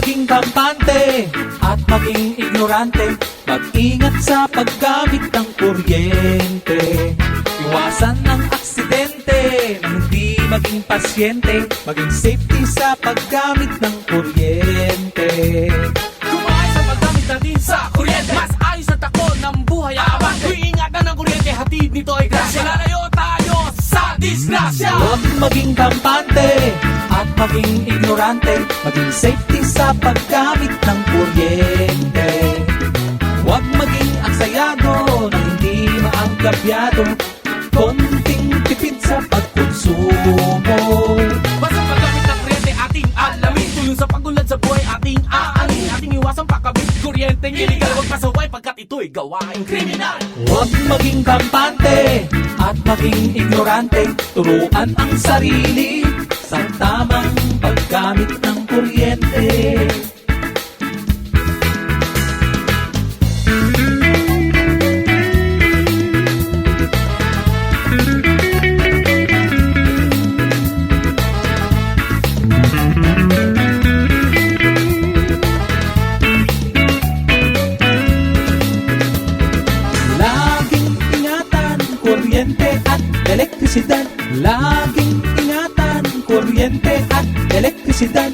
maging kampante at maging ignorante. Mag-ingat sa paggamit ng kuryente. Iwasan ang aksidente nang hindi maging pasyente. Maging safety sa paggamit ng kuryente. Kumain sa paggamit natin sa kuryente. Mas ayos at ako ng buhay abante. Iingatan ng kuryente, hatid nito ay grasya. Lalayo tayo sa disgrasya. Huwag maging kampante at maging ignorante. Maging safety sa paggamit ng kuryente. Huwag maging aksayado na hindi maanggabyado. Konting tipid sa pagkonsumo. Basta paggamit ng kuryente ating alamin. Tulong sa pagulad sa buhay ating aanin. Ating iwasang pakabit kuryenteng iligal. Huwag pasaway pagkat ito'y gawaing kriminal. Huwag maging kampante at maging ignorante. Turuan ang sarili sa tamang paggamit ng kuryente. Laging ingatan kuryente at elektrisidad. Laging ingatan kuryente at elektrisidad.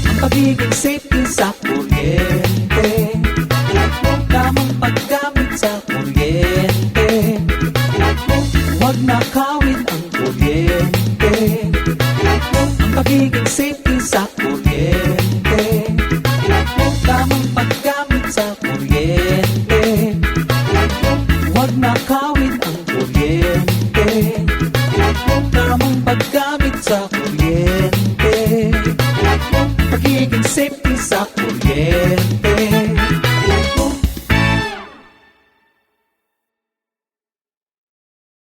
Ang pagiging safety sa kuryente. Tamang paggamit sa kuryente. Huwag nakawin ang kuryente. Ang pagiging safety sa kuryente. Tamang paggamit sa kuryente. Huwag nakawin ang kuryente. Tamang paggamit sa kuryente. Pagiging safety sa kuryente.